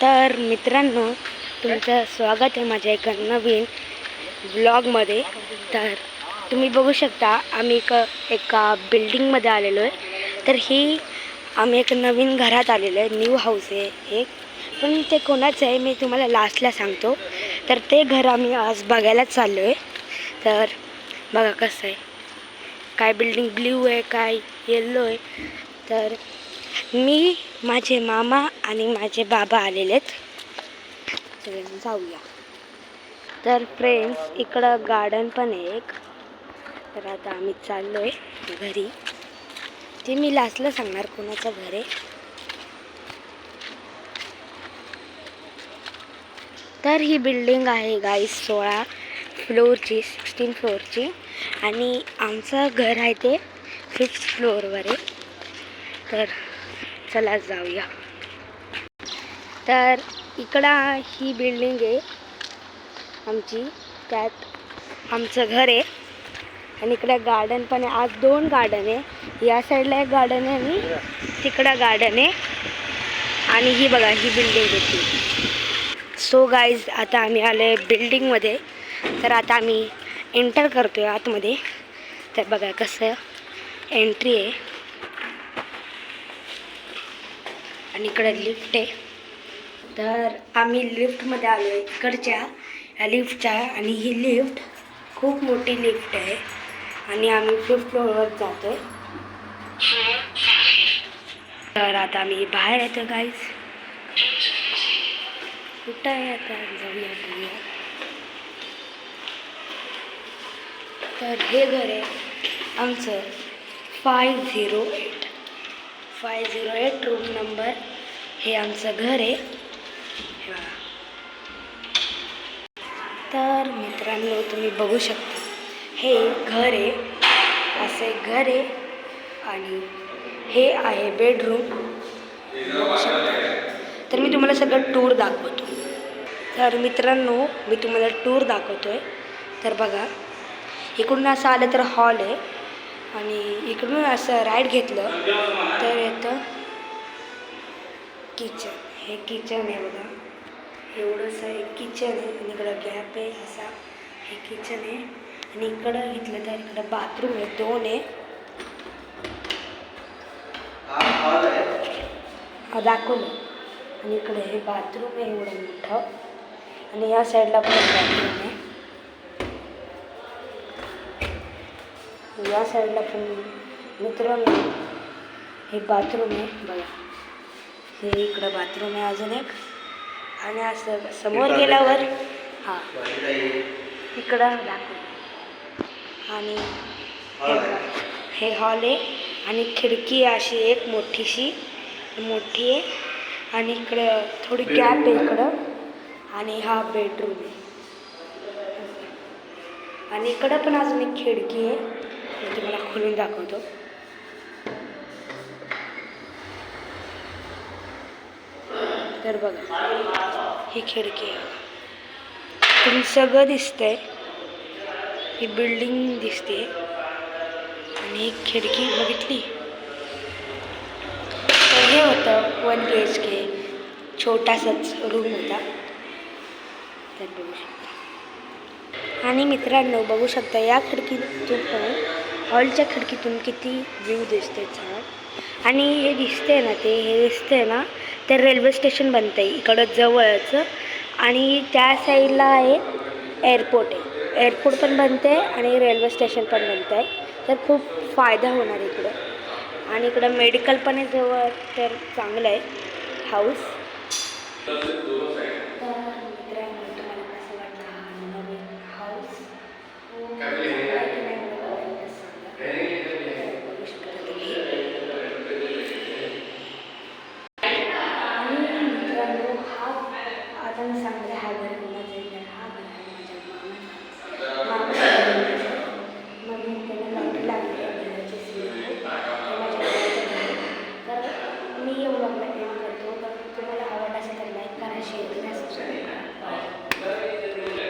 तर मित्रांनो, तुमचं स्वागत आहे माझ्या एका नवीन ब्लॉगमध्ये. तर तुम्ही बघू शकता आम्ही एका बिल्डिंगमध्ये आलेलो आहे. तर ही आम्ही एक नवीन घरात आलेलो आहे. न्यू हाऊस आहे एक, पण ते कोणाचं आहे मी तुम्हाला लास्टला सांगतो. तर ते घर आम्ही आज बघायलाच चाललो आहे. तर बघा कसं आहे, काय बिल्डिंग ब्ल्यू आहे, काय येल्लो आहे. तर मी, माझे मामा आणि माझे बाबा आलेले आहेत. तर जाऊया. तर फ्रेंड्स, इकडं गार्डन पण आहे एक. तर आता आम्ही चाललो आहे घरी. ते मी लास्टला सांगणार कोणाचं घर आहे. तर ही बिल्डिंग आहे गाईस 16 फ्लोअरची, 16 फ्लोअरची. आणि आमचं घर आहे ते 5th फ्लोअरवर आहे. तर चला जाऊया. तर इकडं ही बिल्डिंग आहे आमची, त्यात आमचं घर आहे. आणि इकडं गार्डन पण आहे. आज 2 गार्डन आहे. या साईडला एक गार्डन आहे आणि तिकडं गार्डन आहे. आणि ही बघा, ही बिल्डिंग होती. सो गाईज, आता आम्ही आलो आहे बिल्डिंगमध्ये. तर आता आम्ही एंटर करतो आहे आतमध्ये. तर बघा कसं एंट्री आहे. आणि इकडं लिफ्ट आहे. तर आम्ही लिफ्टमध्ये आलो आहे इकडच्या या लिफ्टच्या. आणि ही लिफ्ट खूप मोठी लिफ्ट आहे. आणि आम्ही 5th फ्लोअरवर जातो आहे. तर आता आम्ही बाहेर येतो गाईज. कुठं आहे आता, जाऊया बघूया. तर हे घर आहे आमचं 508 रूम नंबर. हे आमचं घर आहे. तर मित्रांनो, तुम्ही बघू शकता हे घर आहे, असं एक घर आहे. आणि हे आहे बेडरूम, बघू शकता. तर मी तुम्हाला सगळं टूर दाखवतो. तर मित्रांनो, मी तुम्हाला टूर दाखवतो आहे. तर बघा, इकडून असं आलं तर हॉल आहे. आणि इकडून असं राईट घेतलं तर येतं किचन. हे किचन आहे बघा, एवढंसं एक किचन आहे. आणि इकडं गॅप आहे असा, हे किचन आहे. आणि इकडं घेतलं तर इकडं बाथरूम आहे, 2 आहे. दाखवलं. आणि इकडे हे बाथरूम आहे एवढं मोठं. आणि या साईडला पण बाथरूम आहे. या साईडला पण मित्रांनो हे बाथरूम आहे बघा. हे इकडं बाथरूम आहे अजून एक. आणि असं समोर गेल्यावर इकडं दाखवलं. आणि हे हॉल आहे. आणि खिडकी अशी एक मोठी आहे. आणि इकडं थोडी गॅप आहे इकडं. आणि हा बेडरूम आहे. आणि इकडं पण अजून एक खिडकी आहे, मी तुम्हाला खोलून दाखवतो. तर बघा, ही खिडकी आहे. तुम्ही सगळं दिसतंय, ही बिल्डिंग दिसते. आणि एक खिडकी बघितली. तर हे होतं 1 BHK, छोटासाच रूम होता. तर बघू शकता. आणि मित्रांनो, बघू शकता या खिडकीतून पण, हॉलच्या खिडकीतून किती व्ह्यू दिसते छान. आणि हे दिसते ना, हे दिसते ना, ते रेल्वे स्टेशन बनतं आहे इकडं जवळच. आणि त्या साईडला आहे एअरपोर्ट आहे. एअरपोर्ट पण बनते आणि रेल्वे स्टेशन पण बनतं आहे. तर खूप फायदा होणार इकडं. आणि इकडं मेडिकल पण आहे जवळ. तर चांगलं आहे हाऊस.